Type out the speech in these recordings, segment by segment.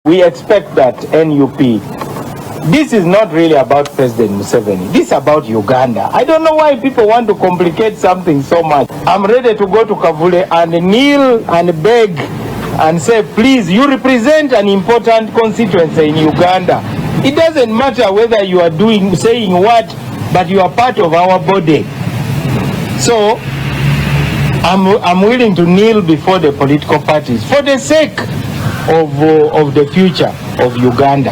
We expect that NUP, this is not really about President Museveni. This is about Uganda. I don't know why people want to complicate something so much. I'm ready to go to Kavule and kneel and beg and say, please, you represent an important constituency in Uganda. It doesn't matter whether you are saying what, but you are part of our body. So I'm willing to kneel before the political parties for the sake of the future of Uganda.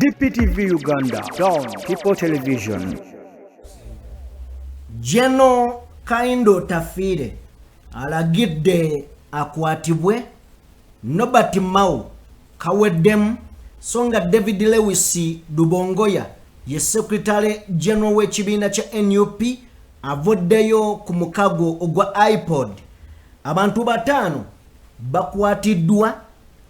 DPTV Uganda, Down People Television. Gen.Kahinda Otafire, Alagidde Akwatibwe, Nobati Mau, Kawedeemu, Songa David Lewisi Dubongoya, ye Secretary General w'ekibiina kya NUP, avoddeyo ku mukago ogwa iPod. Abantu batano bakwatiddwa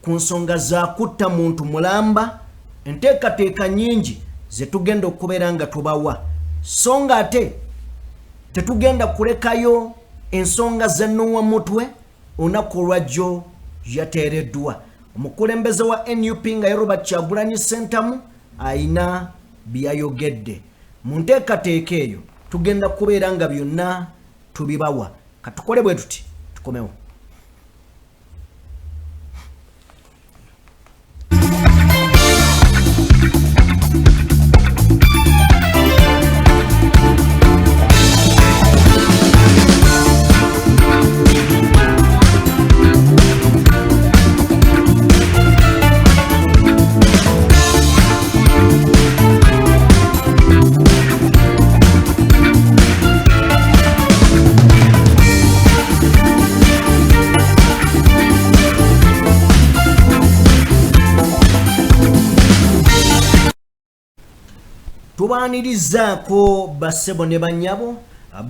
ku nsonga za kutta muntu mulamba, enteekateeka nyingi ze tugenda okubeera nga tubawa. Songa ate tetugenda kulekayo ensonga za Nowa Mutwe, olunaku olwajjo yateereddwa. Omukulembeze wa NUP nga Robert Kyagulanyi Ssentamu ayina byayogedde. Mu nteekateeka eyo tugenda kubeera nga byonna tubibawa. Katukole bwe tuti tukomewo. Tubanirizaako basebo ne banyabo,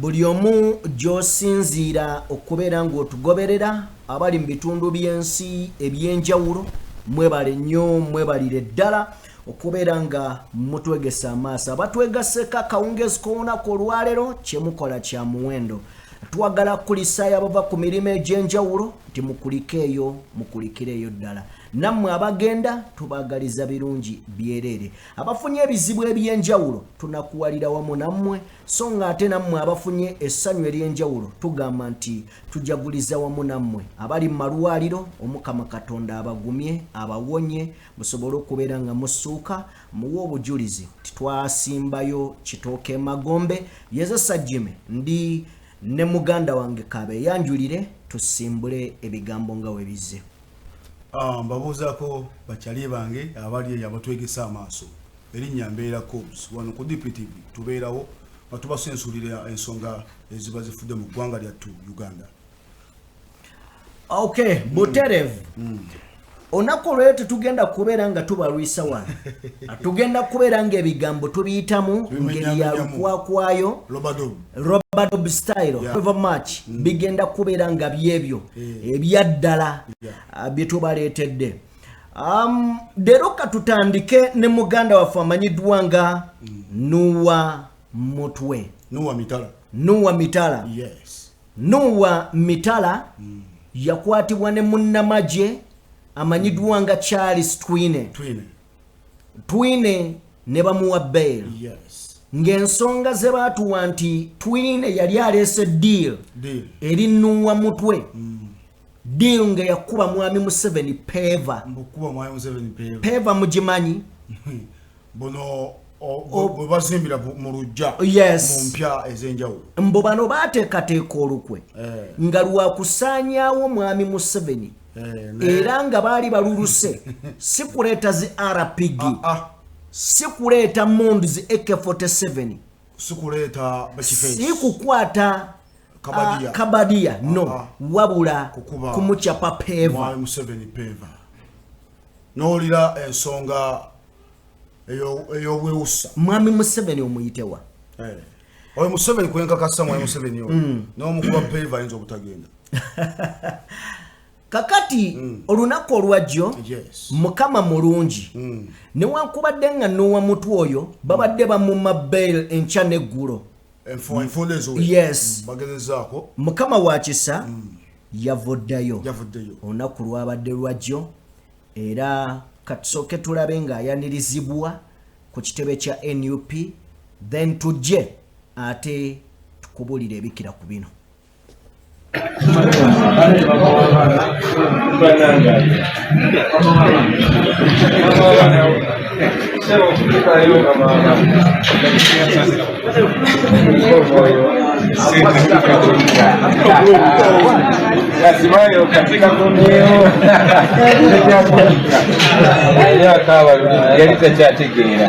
buli omu gy'osinziira okubeera ng'otugoberera, abali mu bitundu by'ensi ebyenjawulo, mwebale nnyo, mwebalire ddala okubeera nga mutwegesa amaaso. Abatwegaseko akawungeezi k'olunaku olwaleero kye mukola kya muwendo. Twagala kulisaayo abava ku mirimu egy'enjawulo nti mukulikireeyo ddala. Nammwe abagenda tubaagaliza birungi byereere. Abafunye ebizibu eby'enjawulo tunakuwalira wamu nammwe, so nga ate nammwe abafunye essanyu ery'enjawulo tugamba nti tujaguliza wamu nammwe. Abali mu malwaliro, Omukama Katonda abagumye, abawonye, musobole okubeera nga musuuka, muwe obujulizi titwasimbayo kitooke Magombe. Yezesa Jime ndi ne muganda wange Kabe yanjulire tusimbule ebigambo nga we bizze. Mbabuuzaako bakyali bange abali abatwegesa amaaso. Erinnya mbeera Cobbs wano ku DPTV tubeerawo batubasensulira ensonga eziba zifudde mu ggwanga lyattu Uganda. Okay, Buterevu. Onako lwe tugenda kubeera nga tubalwisa wano. Tugenda kubeera nga ebigambo tubiyitamu ngeri ya lukwakwayo. Robert style of match bigenda kubeera nga byebyo ebyaddala bye tubaleetedde. Deroka tutandike ne muganda waffe amanyiddwa nga Nowa Mutwe. Nowa Mitala. Yes. Nowa Mitala yakwatibwa ne munnamagye amanyiddwa nga Charles Twine ne bamuwa bail. Yes. Ng'ensonga ze baatuwa nti Twine yali aleese deal eri Nowa Mutwe. Deal nga yakuba mwami Museveni peva. Peva mugimanyi? Bono bazimbira mu lujja mu mpya ez'enjawulo. Mbo bano baateekateeka olukwe nga lwakusaanyaawo mwami Museveni era nga baali baluluse si kuleeta zi RPG, si kuleeta mondi zi AK-47, si kukwata Kabadia, no, wabula kumuchapa peva. N'olira ensonga ey'obwewusa. Mwami Museveni omuyitewa. Oyo Museveni kwenkakasa mwami Museveni oyo. N'omukuba peva ayinza obutagenda. Kakati olunaku olwajjo Mukama mulungi newankubadde nga Nowa Mutwe oyo babadde bamumma bail enkya n'eggulo. Enfolezo. Yes. Bagezezaako. Mukama wa kisa yavuddayo olunaku lwabadde lwajjo era katusooke tulabe ng'ayanirizibwa ku kitebe kya NUP then tujje ate tukubulira ebikira ku bino. Kasimayo katika kunio ya kawa yalita chategeera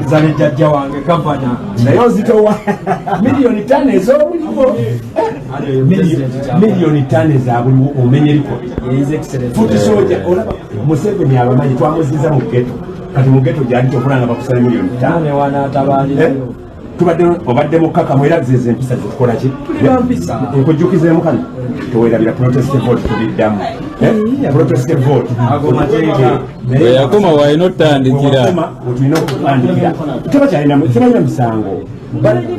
Zale jajja wange kavana naye ozitowa milioni 5 ez'obuliwo milioni 5 ez'abuliwo omenye ripoti futi soja olaba Museveni abamanyi twamuziza mu ghetto kati mu ghetto gyali tokulanga bakusala milioni 5 wanatabalirayo tubadde obadde mukaka mweragize empisa zikola ki nkujjukizeemu kano tewerabira protest vote tubiddamu protest vote agomateeka yakoma walina otandikira otulina okutandikira tebakyalina misango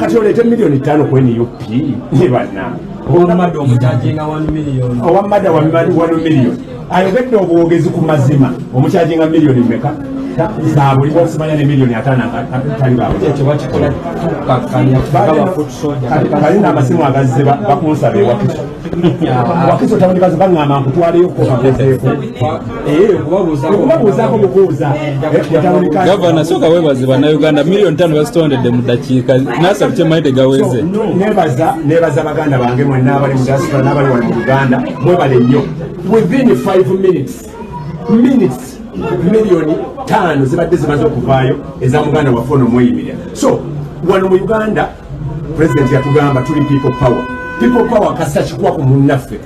kati oleete milioni 5 ku NUP ne banna owamadda omukyajinga 1 million owamadda 1 million ayogedde obwogezi ku mazima omukyajinga milioni meka zabuli bosimanya ne milioni 5 tali bawo ekyo bakikola kalina amasimu agazze bakunsabe wakiso tabonekaze baŋŋamba nkutwaleyo okubabuuzaako bubuuza gavana soka webaze bannayuganda milioni 5 bazitondedde mu dakiika nasatu kyemaite gaweze nebaza baganda bange mwenna abali mu diaspora n'abali wali mu Uganda mwebale nnyo within 5 minutes milioni 5 zibadde zimaze okuvaayo eza muganda waffe ono mweyimirira. So wano mu Uganda president yatugamba tuli people power kasa kikuwa ku munnaffe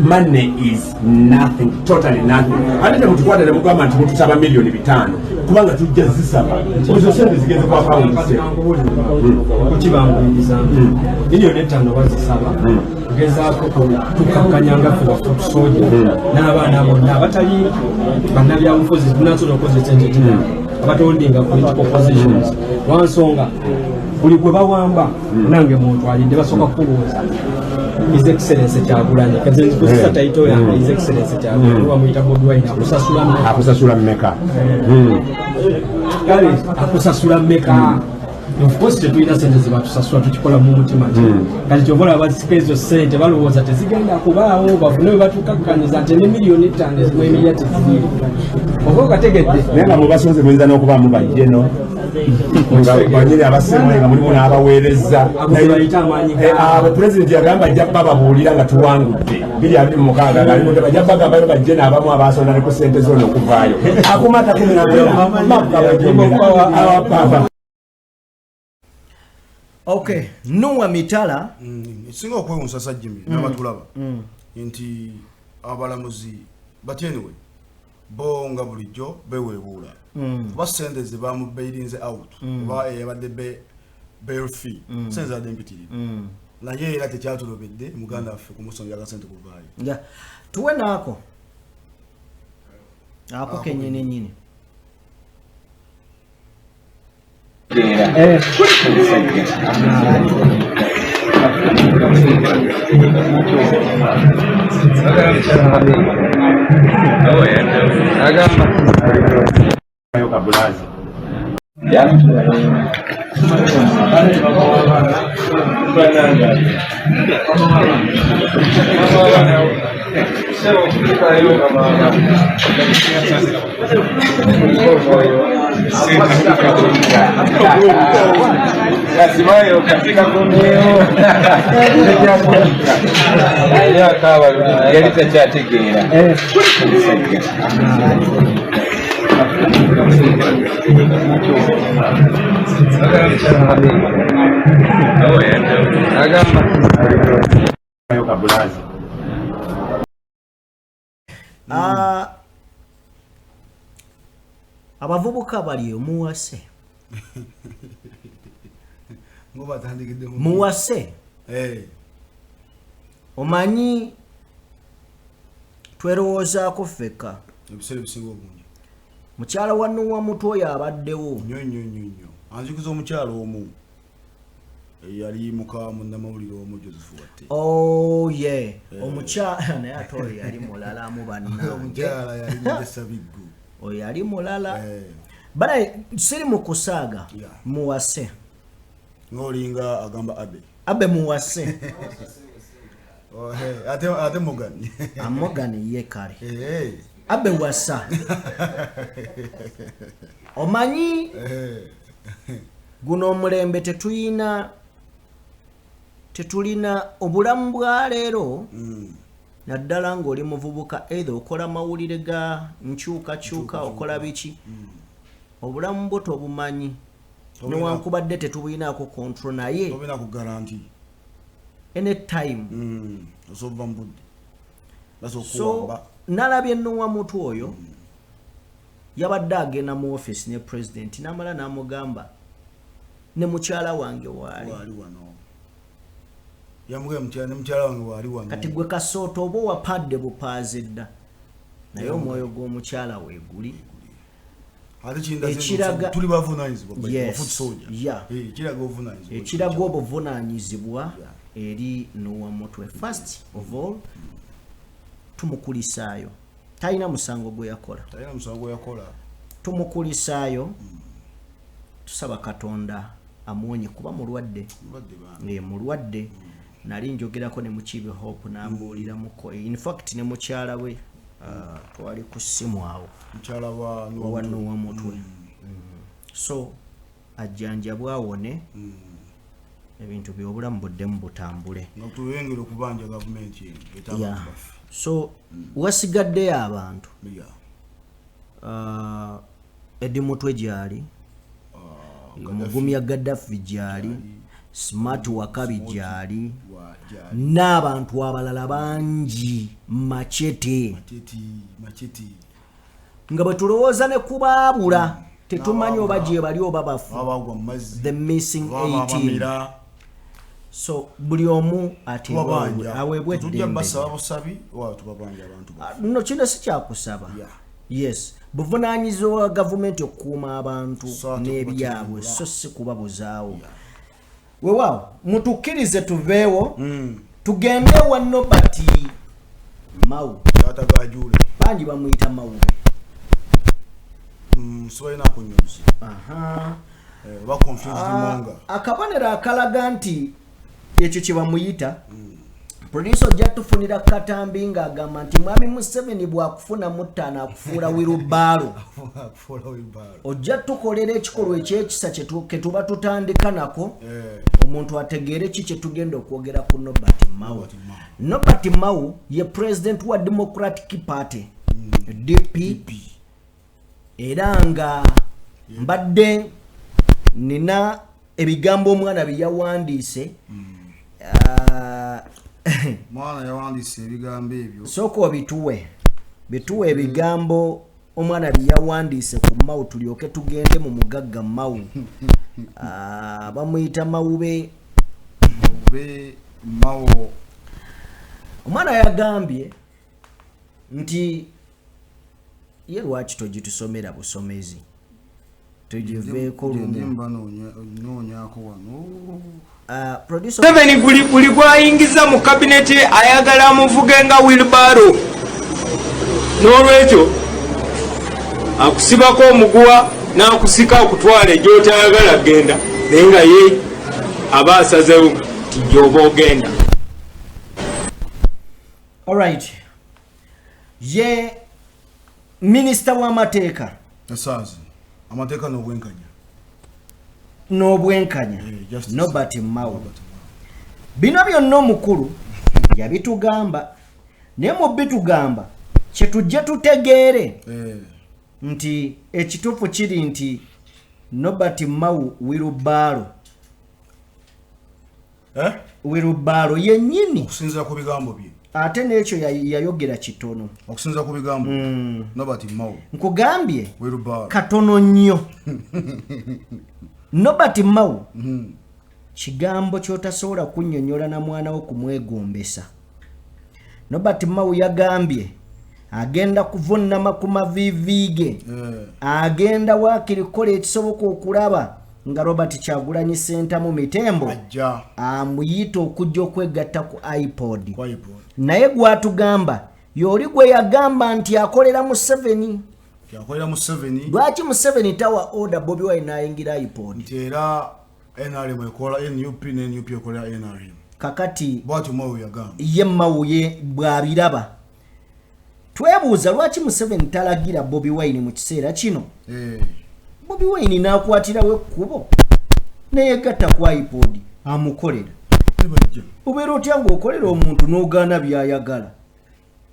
money is nothing, totally nothing. Ate temutukwata ne mugamba nti mutusaba milioni 5 kubanga tujja zisaba ezo sente zigeze kwa pound kukibanguyiriza milioni 5 bazisaba gezaako tukakanyanga ffe bafutu soja n'abaana bonna abatali bannabyabufuzi tunasobola okukozesa entetera abatondinga political positions wansonga buli gwe bawamba nange muntwalidde basooka kulowooza His Excellency Kyagulanyi kazenzi kusisa taito ya His Excellency Kyagulanyi wamuyita Bobi Wine akusasula mmeka kale akusasula mmeka of course tetulina sente zibatusasula tukikola mu mutima kati kyobola abazikezo sente balowooza tezigenda kubaawo bafune we batukakkanyiza nti ne milioni 5 ezimwemilya teziri oba okategedde naye nga mubasonze muyinza n'okubaamu bajjeno banyiri abasemwe nga mulimu n'abaweereza abo pulezidenti yagamba ajja bababuulira nga tuwangudde 2026 bajja bagamba bajje n'abamu abasonda ne ku sente zonna okuvaayo akumata kumiraapapa. Okay, Noah Mitala singa okwewunsa Sajjimi n'abatulaba nti abalamuzi batyenwe bo nga bulijjo beweebuula kuba sente ze bamubeirinze out oba eyabadde bail fee sente zadde mpitirire naye era tekyatulobedde muganda waffe kumusonga akasente kuvaayo tuwe naako ako kenyini nyini Kasimayo katika kunio ya kawa yalita chategeera abavubuka bali omuwase muwase omanyi Twerowozaako ffekka. Ebiseera ebisinga obungi. Mukyala wa Nuwa Mutoya abaddewo. Nnyo. Anzikiza omukyala omu. Yali muka munnamawulire omu Joseph Watte. Oh yeah. Omukyala naye ate oyo yali mulala mu bannange. Omukyala yali Mugesa Biggu. Oyo yali mulala. Bala siri mu kusaaga. Muwase. Ng'olinga agamba Abe muwase. Ate Mogani. Amogani ye kale. Abe wasa. Omanyi guno omulembe tetulina obulamu bwa leero naddala ng'oli muvubuka either okola mawulire ga nkyukakyuka okola biki obulamu bwo tobumanyi newankubadde tetubulinaako control naye tobina ku guarantee anytime osobva mbudde so nalabye Nuwa Mutu oyo yabadde agenda mu office ne president namala namugamba ne mukyala wange waali wano yamugamba mukyala wange waali wano kati gwe Kasooto oba wapadde bupaazi dda naye omwoyo gw'omukyala weeguli tuli bavunaanyizibwa ekiraga obuvunaanyizibwa eri Nuwa Mutwe. First of all tumukulisaayo talina musango gwe yakola tumukulisaayo tusaba Katonda amuwonye kuba mulwadde nali njogerako ne mukibe Hope n'ambuulira muko in fact ne mukyala we twali ku ssimu awo mukyala wa Nuwa Mutwe so ajjanjabwe awone ebintu by'obulamu buddemu butambule nga tuyengera okubanja gavumenti so wasigaddeyo abantu Edi Mutwe gyali Mugumya Gaddafi gyali Smart Wakabi gyali n'abantu abalala bangi Machete nga bwe tulowooza ne kubaabula tetumanyi oba gye bali oba bafu the missing 18 so buli omu aweebwa eddembe no kino si kyakusaba yes buvunaanyizibwa wa gavumenti okukuuma abantu n'ebyabwe so si kubabuzaawo weewaawo mutukkirize tuveewo tugende wa Nobert Mao bangi bamuyita Mawube akabonero akalaga nti ekyo kye bamuyita producer ojja tufunira Katambi ng'agamba nti mwami Museveni bw'akufuna muttaano akufuula wirubaalo ojja tukolera ekikolwa ekyekisa kye tuba tutandika nako omuntu ategeere ki kye tugenda okwogera ku Nobert Mao. Nobert Mao ye president wa Democratic Party DP era nga mbadde nina ebigambo omwana bye yawandiise mwana yawandiise ebigambo ebyo sooka obituwe ebigambo omwana bye yawandiise ku Mao tulyoke tugende mu mugagga Mao bamuyita Mawube Mao. Omwana yagambye nti ye lwaki togitusomera busomezi tugiveeko Museveni buli gwayingiza mu kabineti ayagala amuvuge nga wheelbarrow n'olwekyo akusibako omuguwa n'akusika okutwala gy'otayagala genda naye nga ye aba asazewo nti gy'oba ogenda. Alright, ye minisita w'amateeka amateeka n'obwenkanya Nobert Mao. Bino byonna omukulu yabitugamba naye mu bitugamba kye tujja tutegeere nti ekituufu kiri nti Nobert Mao wirubaalo yennyini okusinziira ku bigambo bye ate n'ekyo yayogera kitono okusinziira ku bigambo Nobert Mao nkugambye katono nnyo Nobert Mao kigambo kyotasobola kunnyonnyola na mwana wo kumwegombesa. Nobert Mao yagambye agenda kuvunama ku mavivi ge agenda waakiri kukola ekisoboka okulaba nga Robert Kyagulanyi Ssentamu Mitembo amuyita okujja okwegatta ku iPod naye gwatugamba yoli gwe yagamba nti akolera mu 7 lwaki mu 7 tawa order Bobi Wine n'ayingira iPod nti era NRM ekola NUP ne NUP ekola NRM kakati bwatu Mawu yagamba ye Mawu ye bwabiraba twebuuza lwaki mu 7 talagira Bobi Wine mu kiseera kino Bobi Wine n'akwatirawo ekkubo neyegatta ku iPod amukolera obeera otya ng'okolera omuntu n'ogaana byayagala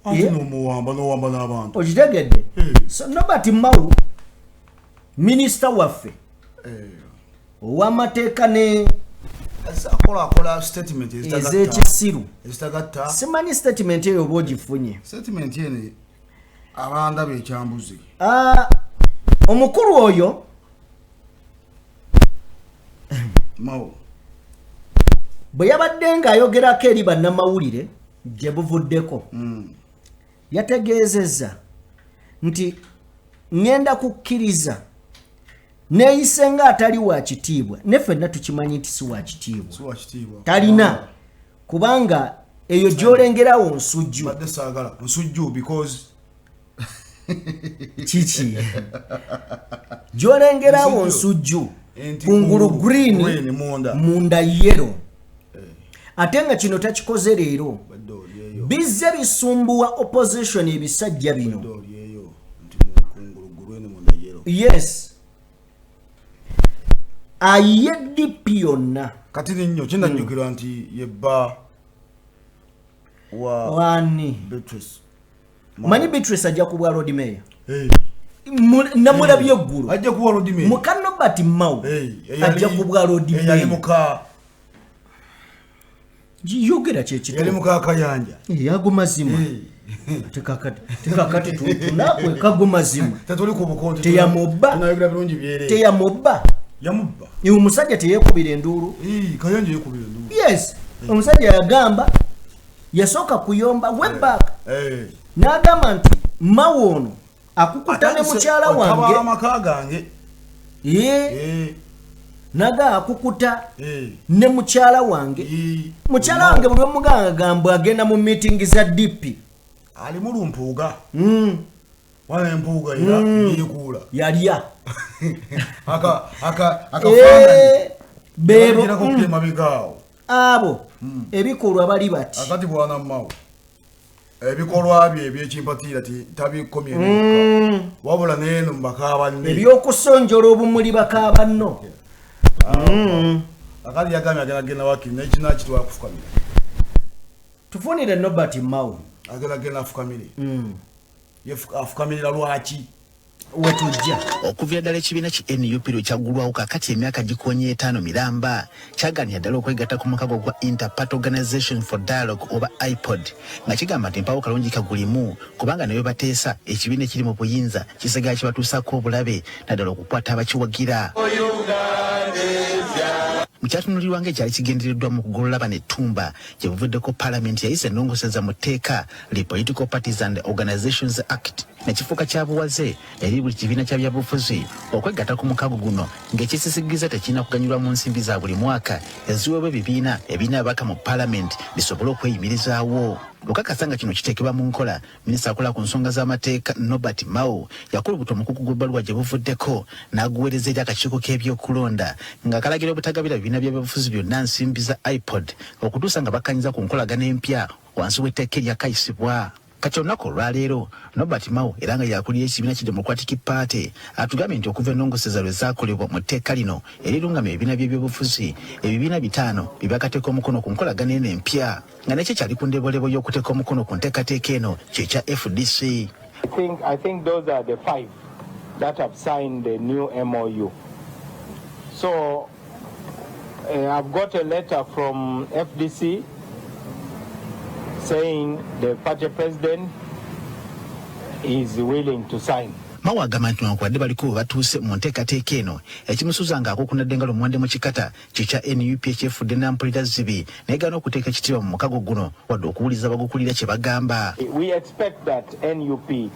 ate n'omuwamba n'abantu okitegedde so Robert Mawu minisita waffe ow'amateeka ne akola statement ez'ekisiru ezitagatta simanyi statement eyo oba ogifunye statement ene abanda bekyambuzi omukulu oyo Mawu bwe yabadde ng'ayogerako eri bannamawulire gye buvuddeko yategeezezza nti ngenda kukkiriza neeyise ng'atali wa kitiibwa ne ffenna tukimanyi nti si wa kitiibwa talina kubanga eyo gy'olengerawo nsujju badde saagala nsujju because kiki gy'olengerawo nsujju kungulu green munda yero ate nga kino takikoze leero bizze bisumbuwa opposition ebisajja bino yes aye DP yonna kati nnyo kinajjukirwa nti yebba wani Beatrice manyi Beatrice ajja kubwa road mayor namulabye eggulu ajja kuba road mayor muka Robert Mawu ajja kubwa road mayor muka yogera kyekito yali muka Kayanja yago mazima tekakati tunakwe kago mazima tatuli ku bukonti teyamobba tunayogera birungi byere teyamobba yamubba iwe musajja teyekubira enduru Kayanja yekubira enduru yes omusajja yagamba yasooka kuyomba webback n'agamba nti Mawu ono akukuta ne mukyala wange amaka gange naga akukuta ne mukyala wange mukyala wange buli omuganga gamba agenda mu meeting za DP ali mu lumpuuga wala empuuga era yekula yalya bebo kokema bigaawo abo ebikolwa bali bati akati bwana Mawu ebikolwa bye ebyekimpatira tabikomye n'eka wabula n'eno mbakaba nne ebyokusonjola obumuli bakaba nno akati yagambye agenda wakiri nekinakitwa kufukamira tufunire Robert Mawu agenda afukamire afukamirira lwaki wetujja okuvira ddala ekibiina ki NUP lwe kyaggulwawo kakati emyaka gikonye 5 miramba kyaganira ddala okwegatta ku mukago gwa Interparty Organization for Dialogue oba iPod nga kigamba nti mpawo kalungi kagulimu kubanga nayo bateesa ekibiina ekiri mu buyinza kisigala kibatuusaako obulabe naddala okukwata abakiwagira mukyatunulirwa ng'ekyali kigendereddwa mu kugolola banettumba gye buvuddeko paalamenti yayise ennongoseza mu tteeka the Political Parties and Organizations Act nekifuuka kya buwaze eri buli kibiina kya byabufuzi okwegatta ku mukago guno ng'ekisisigiza tekirina kuganyulwa mu nsimbi za buli mwaka eziweebwa ebibiina ebirina ababaka mu paalamenti bisobole okweyimirizaawo okakasa nga kino kiteekebwa mu nkola minisita akola ku nsonga z'amateeka Robert Mawu yakulubuta omukugu gw'ebbaluwa gye buvuddeko n'aguweereza eri akakiiko k'ebyokulonda nga kalagira obutagabira bibiina by'ebyobufuzi byonna nsimbi za iPod okutuusa nga bakkanyiza ku nkolagana empya wansi w'etteeka eryakayisibwa kati olunaku olwaleero Robert Mawu era nga yakulira ekibiina ki Democratic Party atugambye nti okuva ennongoseza lwe zaakolebwa mu tteeka lino erirungamya ebibiina by'ebyobufuzi ebibiina 5 bye byakateeka omukono ku nkolagana eno empya nga nekyo kyali ku ndeebolebo y'okuteeka omukono ku nteekateeka eno kyekya FDC. I think those are the 5 that have signed the new MOU. So I've got a letter from FDC saying the party president is willing to sign. Mawa agamba nti newankubadde baliko batuuse mu nteekateeka eno ekimusuzangaako kunadde nga Lumuwande mu kikata kikya NUP ekyefudde n'ampulira zibi naye gaana okuteeka ekitiibwa mu mukago guno wadde okuwuliza bagukulira kye bagamba. We expect that NUP,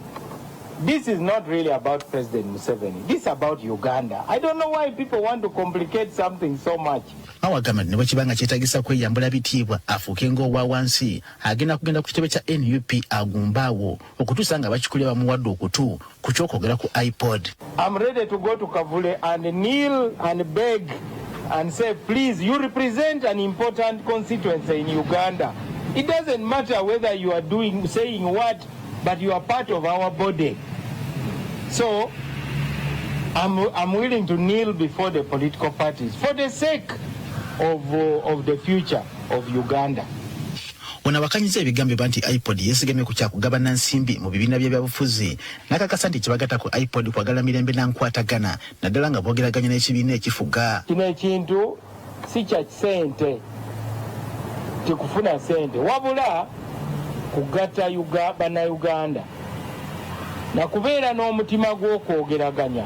this is not really about President Museveni. This is about Uganda. I don't know why people want to complicate something so much. Mawa agamba nti ne bwe kibanga kyetaagisa kweyambula bitiibwa afuuke ng'owa wansi agenda kugenda ku kitebe kya NUP agumbaawo okutuusa nga bakikulira bamuwadde okutu ku ky'okwogera ku iPod. I'm ready to go to Kavule and kneel and beg and say, please, you represent an important constituency in Uganda. It doesn't matter whether you are saying what, but you are part of our body. So I'm willing to kneel before the political parties for the sake of the future of Uganda. Ono abakanyiza ebigambo nti iPod yeesigamye ku kyakugabana nsimbi mu bibiina by'ebyobufuzi n'akakasa nti kibagata ku iPod kwagala mirembe na nkwatagana naddala nga boogeraganya n'ekibiina ekifuga. Kino ekintu si kya kisente tikufuna sente wabula kugatta bannayuganda na kubeera n'omutima gw'okwogeraganya.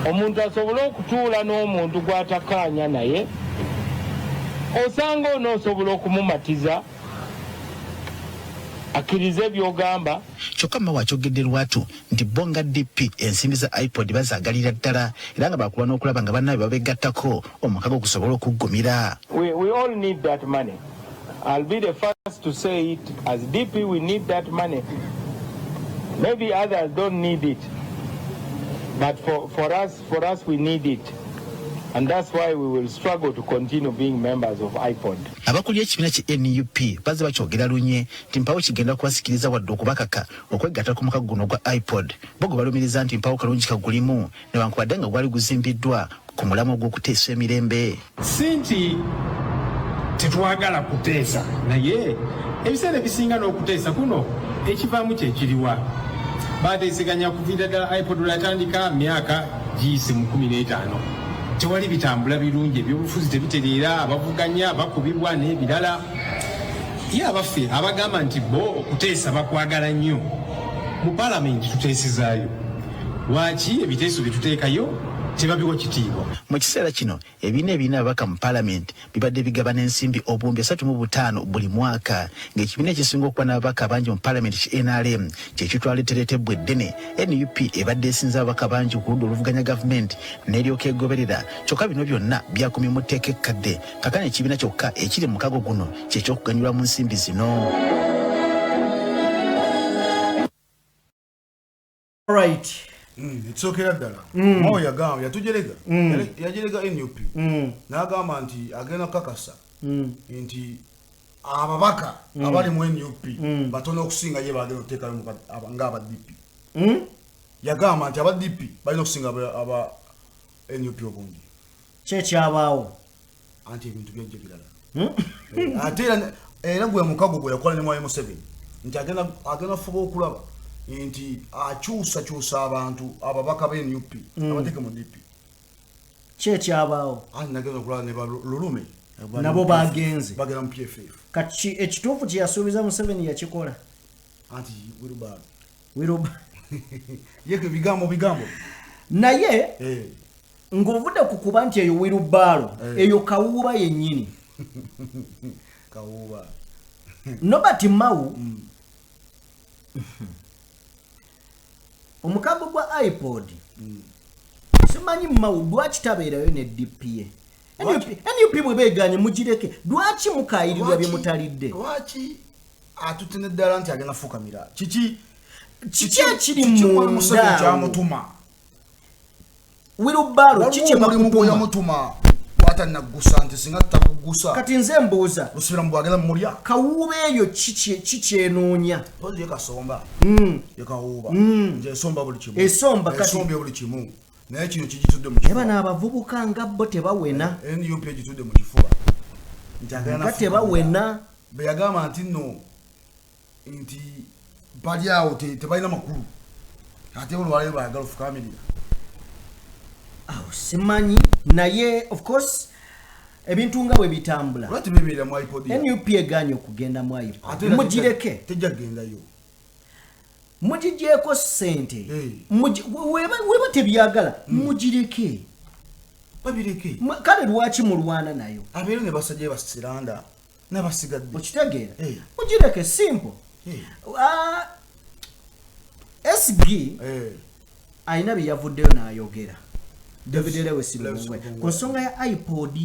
Omuntu asobola okutuula n'omuntu gw'atakaanya naye osanga onoosobola okumumatiza akkirize by'ogamba. Kyokka Mawa akyogedde lwatu nti bo nga DP ensimbi za iPod bazaagalira ddala era nga baakuba n'okulaba nga bannaabwe babegattako omukago gusobole okuggumira. We all need that money. I'll be the first to say it. As DP we need that money. Maybe others don't need it. But for us we need it. And that's why we will struggle to continue being members of iPod. Abakulira ekibiina ki NUP bazze bakyogera lunye nti mpawo kigenda kubasikiriza wadde okubakaka okwegatta ku mukago guno gwa iPod. Bogo balumiriza nti mpawo kalungi kagulimu newankubadde nga gwali guzimbiddwa ku mulamwa gw'okuteesa emirembe. Sinti tetwagala kuteesa naye ebiseera ebisinga n'okuteesa kuno ekivaamu kyekiriwa. Baateeseganya kuviira ddala iPod lwatandika myaka giyise mu 15. Tewali bitambula birungi ebyobufuzi tebitereera abavuganya bakubibwa n'ebirala. Ye abaffe abagamba nti bo okuteesa bakwagala nnyo mu paalamenti tuteesezaayo lwaki ebiteeso bye tuteekayo tebabiwa kitiibwa. Mu kiseera kino ebiina ababaka mu paalamenti bibadde bigabana ensimbi obuwumbi 35 buli mwaka ng'ekibiina ekisinga okuba n'ababaka bangi mu paalamenti ki NRM kyekitwala ettereetebbwa eddene. NUP ebadde esinza ababaka bangi ku ludda oluvuganya gavumenti n'eryoka egoberera kyokka bino byonna byakumye mu tteeka ekkadde kakana ekibiina kyokka ekiri mu mukago guno kyekyokuganyulwa mu nsimbi zino. Right. Etsokera ddala Mawa yagamba yatujerega yajerega NUP n'agamba nti agenda kukakasa nti ababaka abali mu NUP batono okusinga ye bagenda okuteekayo nga aba DP. Yagamba nti aba DP balina okusinga aba NUP obungi. Kyekyabaawo Anti ebintu byajja birala. Ate era gwe mukago gwe yakola ne Mwai Museveni nti agenda fuba okulaba nti akyusa abantu ababaka be NUP abateeka mu DP. Kyekyabaawo Nagenda okulaba ne balulume nabo bagenze bagenda mu PFF. Kati ekituufu kye yasuubiza Museveni yakikola. Anti wiruba yeke bigambo naye ng'ovudde ku kuba nti eyo wirubaalo eyo Kawuuba yennyini. Kawuuba Nobati Mawu omukago gwa iPod simanyi Mawu lwaki tabeerayo ne DP ye. NUP bwe beeganye mugireke lwaki mukayirirwa bye mutalidde. Lwaki atutene ddala nti agenda fukamira kiki ekiri munda kyamutuma wirubaalo kiki yamutuma watannagusa nti singa takugusa kati nze mbuuza lusubira mu bwagenda mumulya Kawuuba eyo kikyenoonya ozi yekasomba yekawuuba nje esomba buli kimu esomba kati esomba buli kimu naye kino kigitudde mu kifuba. Eba n'abavubuka nga bo tebawena. NUP egitudde mu kifuba nti agenda tebawena. Be yagamba nti nno nti bali awo tebalina makulu ate olwaleero bayagala ofukamirira. Simanyi naye of course ebintu nga bwe bitambula. Lwaki bibeera mu iPod? NUP eganye okugenda mu iPod. Mugireke. Tejja kugendayo. mujijeko sente weba tebyagala mujireke babireke kale lwaki mulwana nayo abeera ne basajja basiranda n'abasigadde okitegeera mujireke simple SG ayina byeyavuddeyo n'ayogera David Lewis ku nsonga ya iPod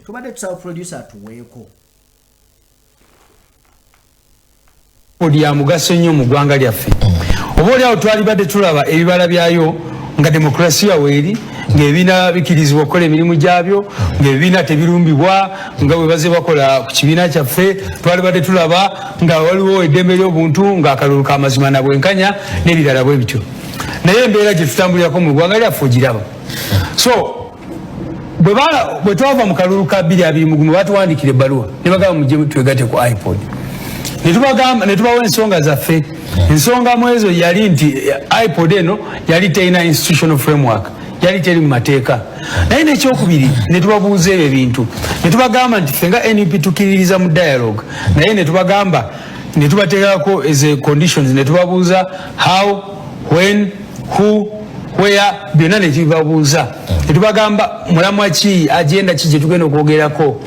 tubadde tusaba producer atuweeko ya mugaso nnyo mu ggwanga lyaffe oba oli awo twalibadde tulaba ebibala byayo nga demokrasiya weeri ng'ebibiina bikirizibwa okukola emirimu gyabyo ng'ebibiina tebirumbibwa nga bwe baze bakola ku kibiina kyaffe twalibadde tulaba nga waliwo eddembe ly'obuntu ng'akalulu k'amazima na bwenkanya n'ebirala bwe bityo naye embeera gye tutambulirako mu ggwanga lyaffe ogiraba so bwe twava mu kalulu ka 2021 batuwandikira ebbaluwa ne bagamba mujje twegatte ku iPod ne tubawa ensonga zaffe ensonga mu ezo yali nti iPod eno yali terina institutional framework yali teri mu mateeka naye nekyokubiri ne tubabuuza ebyo ebintu ne tubagamba nti ffe nga NUP tukiririza mu dialogue naye ne tubagamba ne tubateekako as conditions ne tubabuuza how when who where byonna ne tubabuuza ne tubagamba mulamwa ki agenda ki gye tugenda okwogerako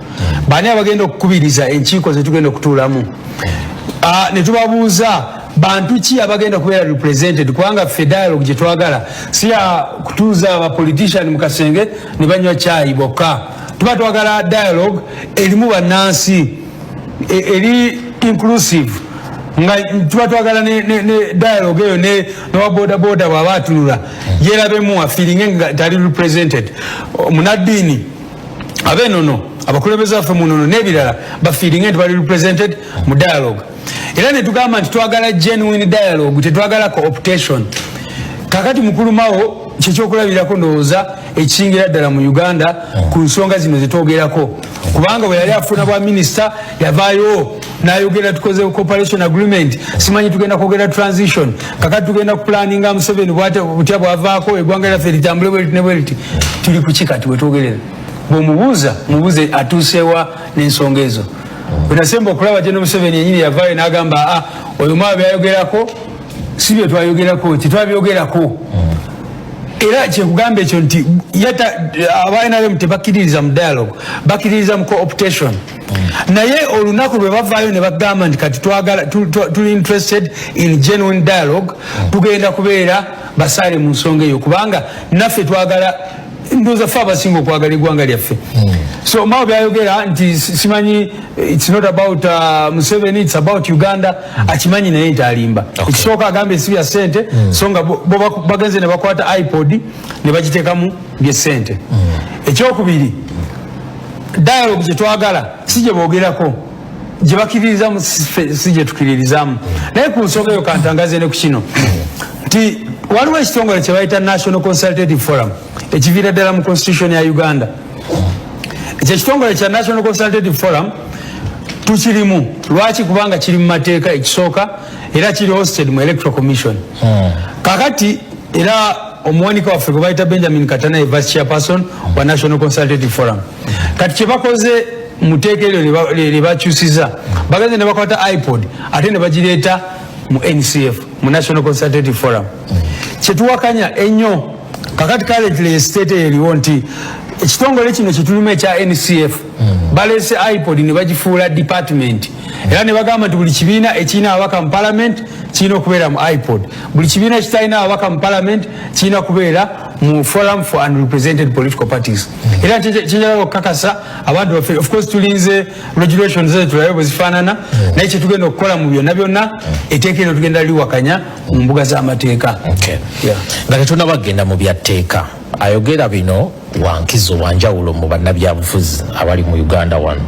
baani abagenda okukubiriza enkiiko ze tugenda okutuulamu ne tubabuuza bantu ki abagenda kubeera represented kubanga ffe dialogue gye twagala si ya kutuuza abapolitician mu kasenge ne banywa caayi bokka tuba twagala dialogue erimu bannansi eri inclusive nga tuba twagala ne dialogue eyo newabodaboda bw'aba atunula yeerabemu afiiringe nga tali represented munaddiini ab'ennono abakulembeze baffe mu nnono n'ebirala bafiiringe nti bali represented mu dialogue era ne tugamba nti twagala genuine dialogue tetwagala cooptation kakati mukulumawo kyekyokulabirako ndowooza ekisingira ddala mu Uganda ku nsonga zino zetwogerako kubanga bwe yali afuna bwa minisita yavaayo n'ayogera tukoze cooperation agreement simanyi tugenda kwogera transition kakati tugenda kupulaninga Museveni butya bwavaako eggwanga lyaffe litambule bweriti ne bweriti tuli ku kikati bwetwogerera bw'omubuuza mubuuze atuusewa n'ensonga ezo wenasemba okulaba General Museveni yenyini yavaayo n'agamba oyo mwaba byayogerako si bye twayogerako tetwabyogerako era kyekugamba ekyo nti abaNRM tebakkiririza mu dialogue bakkiririza mu cooptation naye olunaku lwe bavaayo ne bagamba nti kati tuli interested in genuine dialogue tugenda kubeera basaale mu nsonga eyo kubanga naffe twagala ndoza ffe abasinga okwagala eggwanga lyaffe so mao byayogera nti simanyi it's not about Museveni it's about Uganda akimanyi naye nti alimba ekisooka agamba ensi bya ssente so nga bagenze ne bakwata iPod ne bagiteekamu bye ssente ekyokubiri dialogue gye twagala si gye boogerako gye bakkiririzamu si gye tukiririzaamu naye ku nsonga eyo kantangaze ne ku kino nti waliwo ekitongole kye bayita National Consultative Forum ekiviira ddala mu constitution ya Uganda ekyo ekitongole kya National Consultative Forum tukirimu lwaki kubanga kiri mu mateeka ekisooka era kiri hosted mu Electoral Commission kakati era omuwanika waffe gwe bayita Benjamin Katana vice chairperson wa National Consultative Forum kati kye bakoze mu teeka eryo lye bakyusiza bagenze ne bakwata iPod ate ne bagireeta mu NCF mu National Consultative Forum kyetuwakanya ennyo kakati currently estate eriwo nti ekitongole kino kyetulimu ekya NCF baleese iPod ne bagifuula department era ne bagamba nti buli kibiina ekirina ababaka mu parliament kirina okubeera mu iPod buli kibiina ekitalina ababaka mu parliament kirina kubeera mu forum for unrepresented political parties era kinjagala okukakasa abantu baffe of course tulinze regulations tulabe bwe zifaanana naye kyetugenda okukola mu byonna byonna etteeka eryo tugenda liwakanya mu mbuga z'amateeka nga tetunnabagenda mu byatteeka ayogera bino wankizo wanjawulo mu bannabyabufuzi abali mu Uganda wano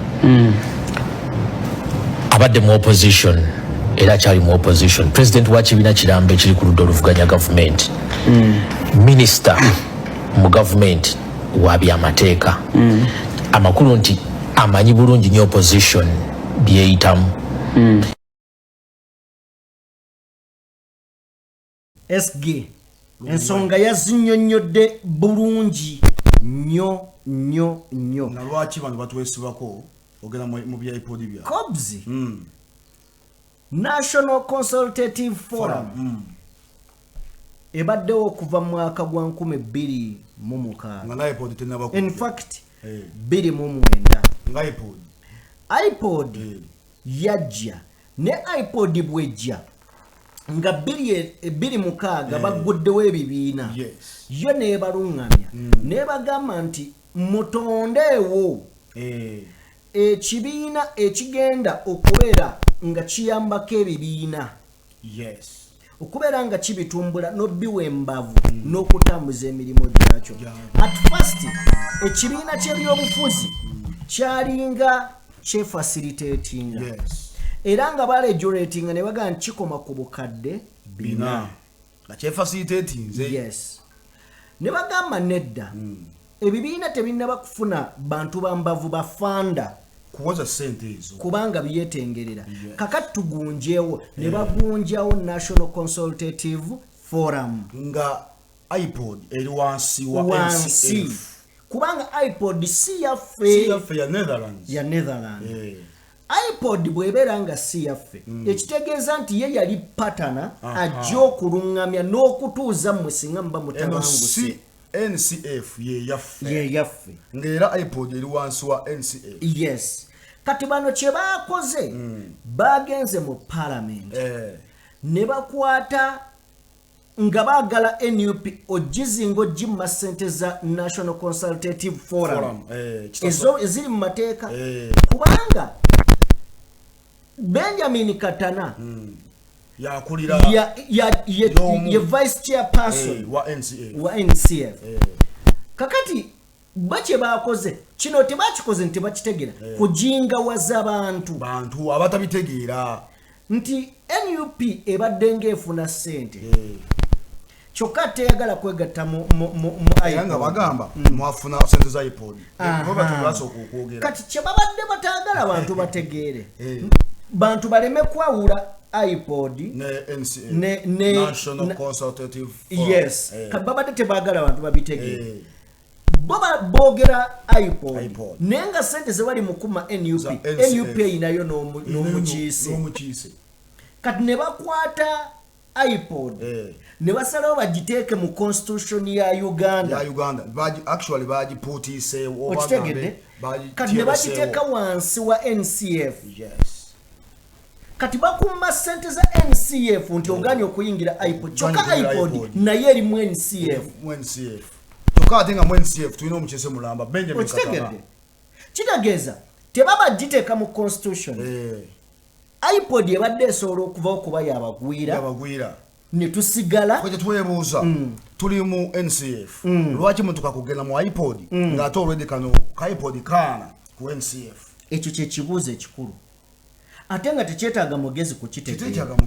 abadde mu opposition era kyali mu opposition president wa kibiina kirambe ekiri ku ludda oluvuganya gavumenti minisita mu gavumenti wa byamateeka amakulu nti amanyi bulungi nnyo opposition byeyitamu SG ensonga yazinnyonnyodde bulungi nnyo na lwaki bano batwesibako ogera mu bya iPod bya National Consultative Forum ebaddewo okuva mu mwaka gwa 2006 nga iPod tenaba in fact 2009 iPod yajja ne iPod bwejja nga 2006 baguddewo ebibiina yo nebalungamya nebagamba nti mutondeewo ekibiina ekigenda okubeera nga kiyambako ebibiina okubeera nga kibitumbula n'obbiwa embavu n'okutambuza emirimu gyakyo. At first ekibiina ky'ebyobufuzi kyalinga kyefacilitatinga era nga baregulatinga ne bagamba kikoma ku bukadde 4 nga kyefacilitatinze ne bagamba nedda ebibiina tebinnaba kufuna bantu bambavu bafanda kuwoza sente ezo kubanga byetengerera kakati tugunjeewo ne bagunjawo National Consultative Forum nga iPod eri wansi wa NCF kubanga iPod si yaffe ya Netherlands iPod bwebera nga si yaffe ekitegeeza nti ye yali patana ajja okulungamya n'okutuuza mmwe singa muba mutabanguse NCF ye yaffe ngera iPod eri wansi wa NCF kati bano kye baakoze bagenze mu parliament ne bakwata nga baagala NUP ogizinga ogimma ssente za National Consultative Forum ezo eziri mu mateeka kubanga Benjamin Katana yakulira ye vice chairperson wa NCF kakati bache bakoze kino tebakikoze nti bakitegera kujinga waza bantu abatabitegeera nti NUP ebadde ngefuna sente kyokka teyagala kwegatta mu nga bagamba mwafuna sente za iPod kati kyebabadde batagala abantu bategeere bantu baleme kwawula iPod ne National Consultative Forum kababadde tebagala abantu babitegeere boba bogera iPod nenga sente ze bali mukuma NUP inayo n'omukiise kati ne bakwata iPod ne basalawo bagiteeke mu constitution ya Uganda actually bagiputise kati ne bagiteeka wansi wa NCF kati bakuma sente za NCF nti oganye okuyingira iPod kyokka iPod naye eri mu NCF kyokka ate nga mu NCF tulina omukyese mulamba Benjamin Katana kitegeeza tebaba giteeka mu constitution iPod ebadde esobola okuvaho kuba yabagwira ne tusigala kwe twebuuza tuli mu NCF lwaki mutuka kugenda mu iPod ng'ate already kano ka iPod kaana ku NCF ekyo kye kibuuzo ekikulu ate nga tekyetaaga mugezi kukitegeera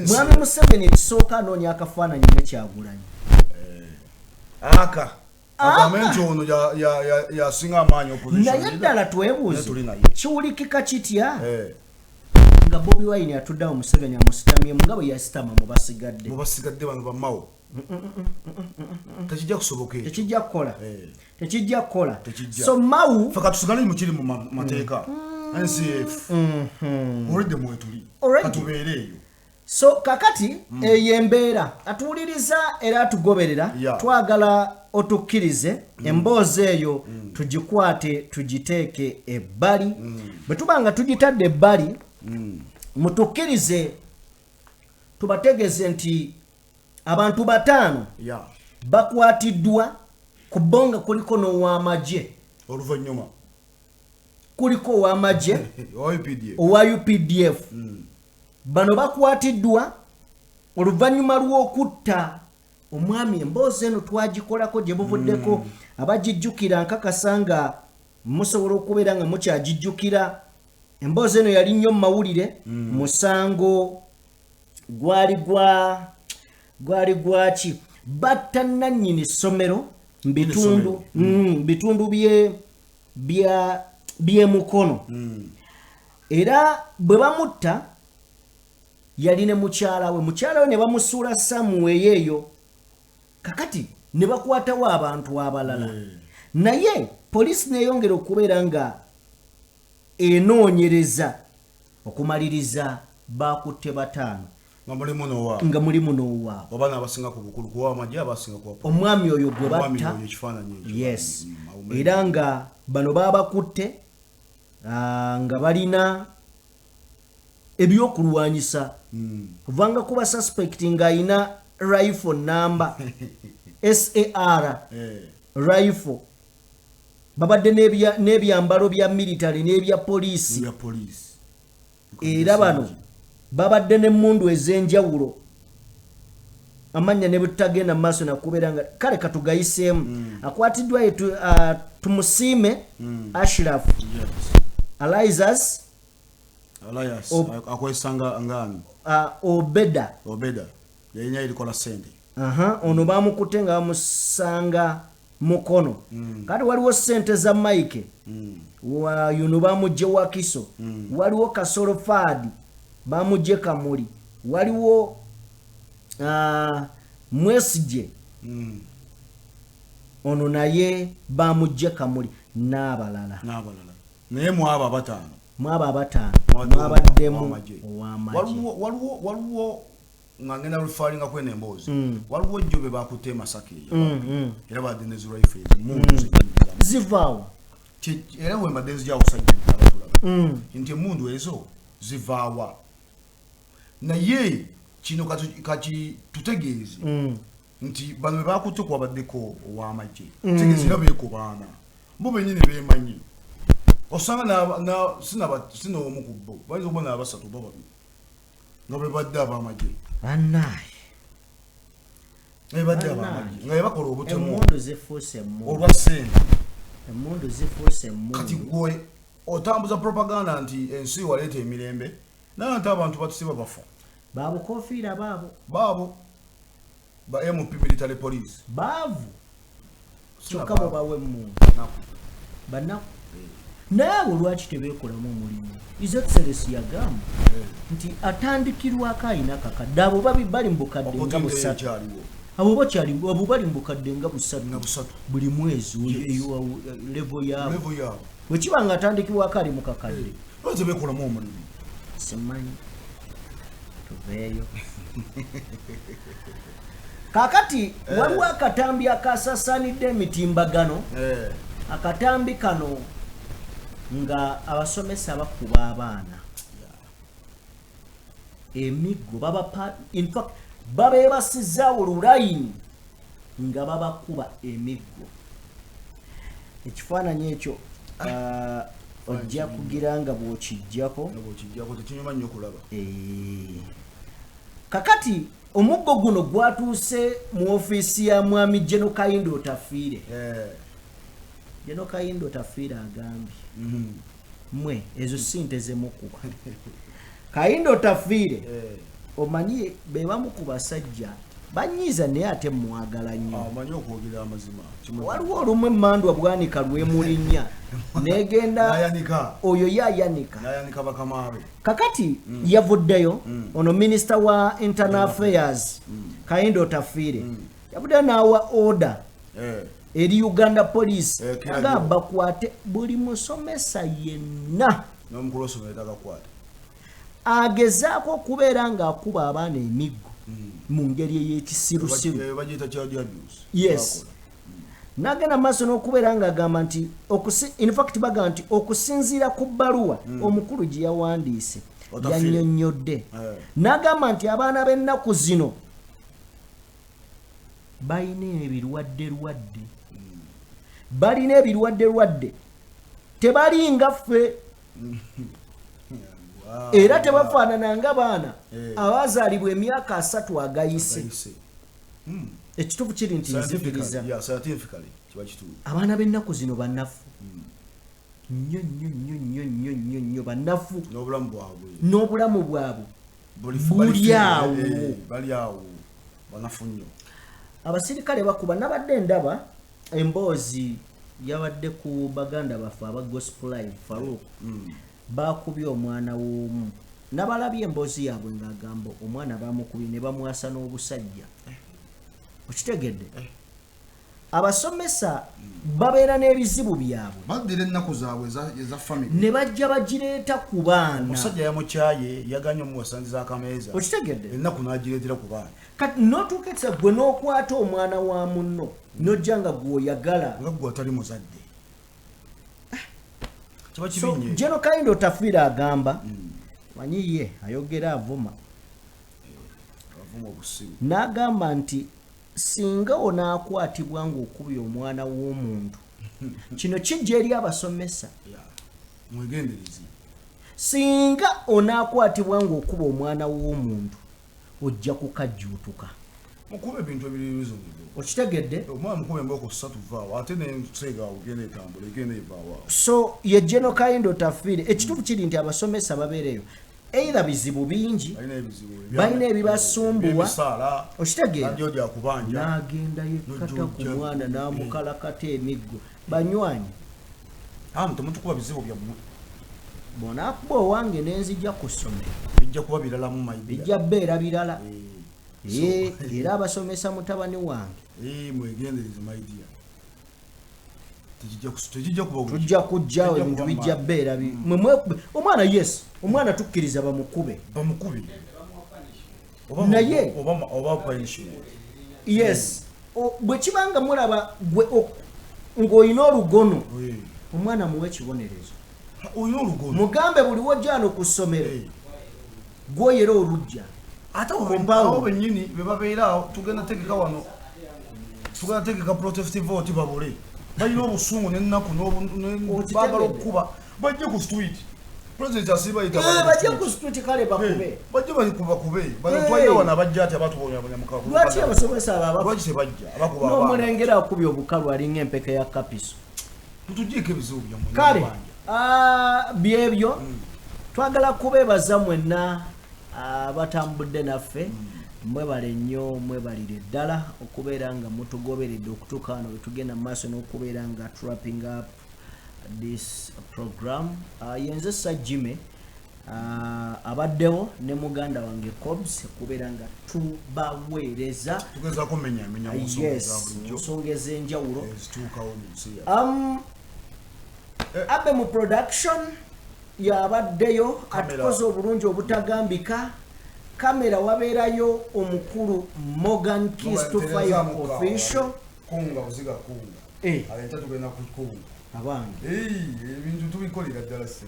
mwami Museveni ekisooka anoonya akafaananyi nekyagulanyi gavumenti ono yasinga amaanyi naye ddala twebuuze kiwulikika kitya nga Bobi Wine atuddawo Museveni amusitamyemu nga bwe yasitama mu basigadde bano bamawo tekijja kusoboka tekijja kukola so mawu faka tusigale mukiri mu mateeka NCF already mwetuli katubeereeyo so kakati eyembeera atuwuliriza era atugoberera twagala otukkirize emboozi eyo tugikwate tugiteeke ebbali bwe tuba nga tugitadde ebbali mutukkirize tubategeeze nti abantu 5 bakwatiddwa ku bonga kuliko n'ow'amagye oluvannyuma kuliko ow'amagye owa UPDF bano bakwatiddwa oluvannyuma lw'okutta omwami emboozi eno twagikolako gye buvuddeko abagijjukira nkakasa nga musobola okubeera nga mukyagijjukira emboozi eno yali nnyo mu mawulire musango gwali gwaki batta nannyini ssomero bitundu by'emukono era bwe bamutta yali ne mukyala we ne bamusuula Samuel eyo kakati ne bakwatawo abantu abalala naye poliisi neeyongera okubeera nga enoonyereza okumaliriza bakutte 5 nga mulimu n'owaabo obaana abasinga ku bukulu kuwa amagye abasinga kuwa omwami oyo gwe batta yes era nga bano babakutte nga balina ebyokulwanyisa kuvanga kuba suspect nga ayina rifle number SAR rifle babadde n'ebyambalo bya military n'ebya poliisi era bano babadde n'emmundu ez'enjawulo amanya ne butagenda maaso nakubeera nga kale katugayiseemu akwatiddwa tumusiime Ashraf Elias akwesanga ngani Obeda yenya ilikola sente ono bamukutte nga bamusanga mukono kati waliwo sente za Mike yuno bamugye Wakiso waliwo Kasoro Fadi bamugye Kamuli waliwo Mwesije ono naye bamugye Kamuli n'abalala naye mwaba batano mwabaddemu ow'amagye waliwo nga ngenda lufalinga kwene emboozi waliwo jjo be bakutte Masaki era badde ne zirifles mundu zivaawo era we mbadde nzija okusajja abatulaba nti emundu ezo zivaawa naye kino kati tutegeeze nti bano be bakutte kwabaddeko ow'amagye tegeeze era beekubaana bo bennyini beemanyi osanga sina omu ku bo bayinza okubona abasatu ba babiri nga bebadde ab'amagye bannaye bebadde ab'amagye nga bebakola obutemu emmundu zifuuse olwa ssente emmundu zifuuse emmundu kati gwe otambuza propaganda nti ensi waleeta emirembe naye nti abantu batusiba bafa babukofiira baabo ba MP military police baavu kyokka bo bawe emmundu banaku naawe lwaki tebeekolamu omulimu His Excellency yagamba nti atandikirwako ayina kakadde abo bali mu bukadde nga busatu abo bali mu bukadde nga busatu buli mwezi levo yaabo bwe kiba nga atandikirwako ali mu kakadde tebeekolamu omulimu simanyi tuveeyo kakati waliwo akatambi akasasaanidde emitimbagano akatambi kano nga abasomesa bakuba abaana emiggo in fact babeebasizaawo lulayini nga babakuba emiggo ekifaananyi ekyo ojja kugira nga bw'okijjako tekinyuma nnyo okulaba kakati omuggo guno gwatuuse mu ofiisi ya mwami Gen.Kahinda Otafire Gen.Kahinda Otafire agambye mwe ezo sinte zemukuba Kahinda Otafire omanyi bebamu ku basajja banyiiza naye ate mwagala nnyo amanyi okwogera amazima waliwo olumu emmandwa bwanika lwemulinnya negenda oyo yayanika bakamaabe kakati yavuddeyo ono minisita wa internal affairs Kahinda Otafire yavuddeyo n'awa order eri Uganda police agamba bakwate buli musomesa yenna n'omukulu w'essomero tagakwata agezaako okubeera ng'akuba abaana emiggo mu ngeri ey'ekisirusiru bagiyita child abuse yes n'agenda maaso n'okubeera ng'agamba nti in fact bagamba nti okusinziira ku bbaluwa omukulu gye yawandiise yannyonnyodde n'agamba nti abaana b'ennaku zino balina ebirwadde tebali nga ffe era tebafaanana nga baana abazaalibwa emyaka 3 agayise ekituufu kiri nti nzikiriza abaana b'ennaku zino bannafu nnyo bannafu n'obulamu bwabwe buli awo banafu nnyo abasirikale bakuba nabadde ndaba emboozi yabadde ku baganda baffe aba gospel live Farouk bakubye omwana w'omu nabalabye emboozi yaabwe ng'agamba omwana bamukubye ne bamwasa n'obusajja okitegedde abasomesa babeera n'ebizibu byabwe baddira ennaku zaabwe eza family ne bajja bagireeta ku baana omusajja yamukyaye yaganye omuwasandiza akameeza okitegedde ennaku n'agireetera ku baana kati n'otuuketsa gwe n'okwata omwana wa munno n'ojja nga gw'oyagala nga gwe atali muzadde kiba so kibinye Gen.Kahinda Otafire agamba manyi ye ayogera avuma obusibu n'agamba nti singa onaakwatibwa ng'okubye omwana w'omuntu kino kijja eri abasomesa mwegenderezi singa onaakwatibwa ng'okuba omwana w'omuntu ojja kukajjuutuka mukuba ebintu ebiririzongo okitegedde omwana mukuba emboko 3 vaawo ate nenseegaawo genda etambula egenda evaawo so ye Gen.Kahinda Otafire ekituufu kiri nti abasomesa babeereyo eitha bizibu bingi balina ebibasumbuwa okitegedde n'agenda yekkata ku mwana n'amukalakata emiggo banywanyi temutukuba bizibu byammwe bw'onaakuba owange n'enzija ku ssomero bijja kuba biralamu maidea bijja bbeera birala era abasomesa mutabani wange mwegendereze maidea tujja kujjawo ebintu bijja bbeera omwana yes omwana tukkiriza bamukube naye oba punishment yes bwe kibanga mulaba gwe ng'olina olugono omwana muwe ekibonerezo mugambe buli wojjano ku ssomero gwoyera olujja ate awo bennyini bebabeeraawo tugenda tegeka wano tugenda tegeka protective vote babule balina obusungu n'ennaku baagala okukuba bajje ku street president asibayita bajje ku street kale bakube bajje bakube batwalira wano abajja ati abatubonyabonya lwaki abasomesa lwaki tebajja abakuba n'omulengera akubi obukalu alinga empeke ya kapiso tutugieko ebizibu byammwe kale byebyo twagala kubeebaza mwenna abatambudde naffe mwebale nnyo mwebalire ddala okubeera nga mutugoberedde okutuuka wano wetugenda mu maaso n'okubeera nga trapping up this program yenze Sajjime abaddewo ne muganda wange Cobbs okubeera nga tubaweereza tugezaako menyaamenya mu nsonga ez'enjawulo abe mu production yabaddeyo atukoze obulungi obutagambika kamera wabeerayo omukulu Morgan Keys 25 official kunga uziga kunga alenta tugenda kukunga abange ebintu tubikolera ddala se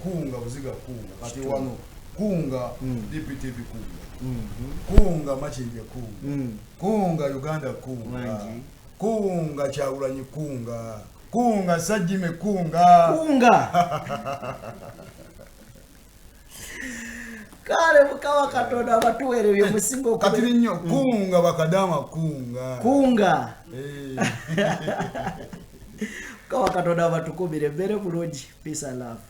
kunga uziga kunga kati wano kunga DPTV kunga Machinje kunga Uganda kunga Kyagulanyi kunga Sajjime kunga kale mukawa Katonda abatuwere bye musingo kati nnyo kunga bakadama kunga mukawa Katonda abatukubire mbere bulungi peace and love